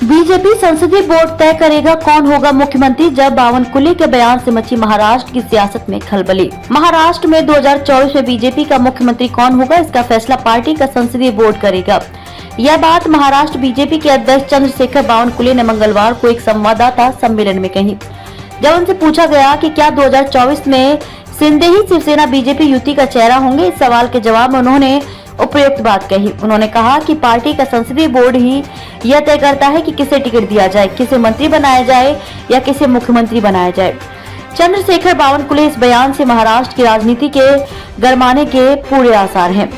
BJP संसदीय board तय करेगा कौन होगा मुख्यमंत्री, जब बावनकुले के बयान से मची महाराष्ट्र की सियासत में खलबली। महाराष्ट्र में 2024 में बीजेपी का मुख्यमंत्री कौन होगा, इसका फैसला पार्टी का संसदीय बोर्ड करेगा। यह बात महाराष्ट्र बीजेपी के अध्यक्ष चंद्रशेखर बावनकुले ने मंगलवार को एक संवाददाता सम्मेलन में कही। जब उनसे पूछा गया कि क्या 2024 में शिंदे ही शिवसेना बीजेपी युति का चेहरा होंगे, इस सवाल के जवाब में उन्होंने उपयुक्त बात कही। उन्होंने कहा कि पार्टी का संसदीय बोर्ड ही यह तय करता है कि किसे टिकट दिया जाए, किसे मंत्री बनाया जाए या किसे मुख्यमंत्री बनाया जाए। चंद्रशेखर बावनकुले इस बयान से महाराष्ट्र की राजनीति के गरमाने के पूरे आसार हैं।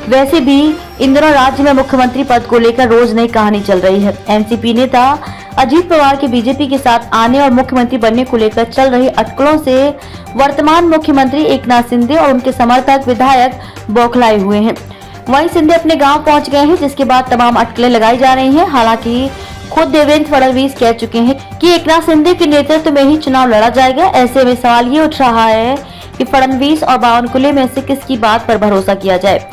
वैसे भी इन दिनों राज्य में मुख्यमंत्री पद को लेकर रोज नई कहानी चल रही है। एनसीपी नेता अजीत पवार के बीजेपी के साथ आने और मुख्यमंत्री बनने को लेकर चल रही अटकलों से वर्तमान मुख्यमंत्री एकनाथ शिंदे और उनके समर्थक विधायक बौखलाए हुए हैं। वहीं शिंदे अपने गांव पहुंच गए हैं, जिसके बाद तमाम अटकलें लगाई जा रही हैं। हालांकि खुद देवेंद्र फडणवीस कह चुके हैं कि एकनाथ शिंदे के नेतृत्व में ही चुनाव लड़ा जाएगा। ऐसे में सवाल ये उठ रहा है कि फडणवीस और बावनकुले में से किसकी बात पर भरोसा किया जाए।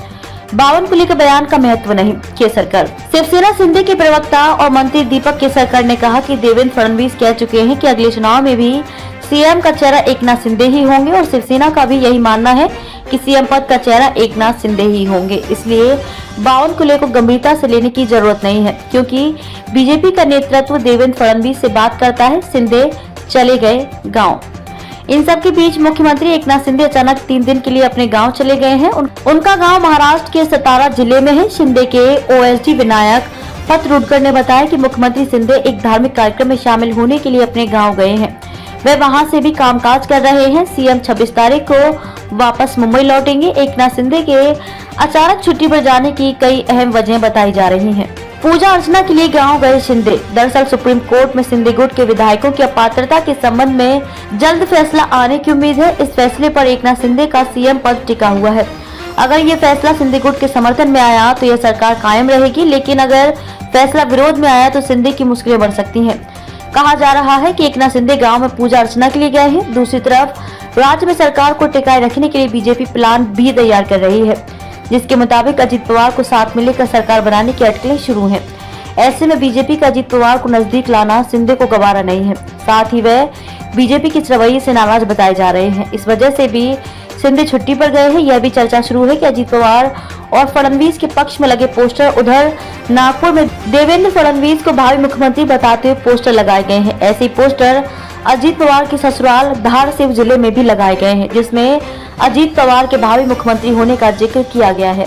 बावनकुले के बयान का महत्व नहीं, केसरकर। शिवसेना शिंदे के प्रवक्ता और मंत्री दीपक केसरकर ने कहा कि देवेंद्र फडणवीस कह चुके हैं कि अगले चुनाव में भी सीएम का चेहरा एकनाथ शिंदे ही होंगे और शिवसेना का भी यही मानना है कि सीएम पद का चेहरा एकनाथ शिंदे ही होंगे। इसलिए बावनकुले को गंभीरता से लेने की जरूरत नहीं है, क्योंकि बीजेपी का नेतृत्व देवेंद्र फडणवीस से बात करता है। शिंदे चले गए गाँव। इन सब के बीच मुख्यमंत्री एकनाथ शिंदे अचानक 3 दिन के लिए अपने गांव चले गए हैं। उनका गांव महाराष्ट्र के सतारा जिले में है। शिंदे के ओएसडी विनायक पतरुडकर ने बताया कि मुख्यमंत्री शिंदे एक धार्मिक कार्यक्रम में शामिल होने के लिए अपने गांव गए हैं। वे वहां से भी कामकाज कर रहे हैं। सीएम 26 तारीख को वापस मुंबई लौटेंगे। एकनाथ शिंदे के अचानक छुट्टी पर जाने की कई अहम वजहें बताई जा रही हैं। पूजा अर्चना के लिए गांव गए शिंदे। दरअसल सुप्रीम कोर्ट में शिंदे गुट के विधायकों की अपात्रता के संबंध में जल्द फैसला आने की उम्मीद है। इस फैसले पर एकनाथ शिंदे का सीएम पद टिका हुआ है। अगर ये फैसला शिंदे गुट के समर्थन में आया तो यह सरकार कायम रहेगी, लेकिन अगर फैसला विरोध में आया तो शिंदे की मुश्किलें बढ़ सकती हैं। कहा जा रहा है कि एकनाथ शिंदे गाँव में पूजा अर्चना के लिए गए हैं। दूसरी तरफ राज्य में सरकार को टिकाए रखने के लिए बीजेपी प्लान भी तैयार कर रही है, जिसके मुताबिक अजीत पवार को साथ में लेकर सरकार बनाने की अटकलें शुरू हैं। ऐसे में बीजेपी का अजीत पवार को नजदीक लाना शिंदे को गवारा नहीं है। साथ ही वह बीजेपी के रवैये से नाराज बताए जा रहे हैं। इस वजह से भी शिंदे छुट्टी पर गए हैं। यह भी चर्चा शुरू है कि अजीत पवार और फडणवीस के पक्ष में लगे पोस्टर, उधर नागपुर में देवेंद्र फडणवीस को भावी मुख्यमंत्री बताते हुए पोस्टर लगाए गए हैं। ऐसे ही पोस्टर अजीत पवार के ससुराल धारसेव जिले में भी लगाए गए हैं, जिसमें अजीत पवार के भावी मुख्यमंत्री होने का जिक्र किया गया है।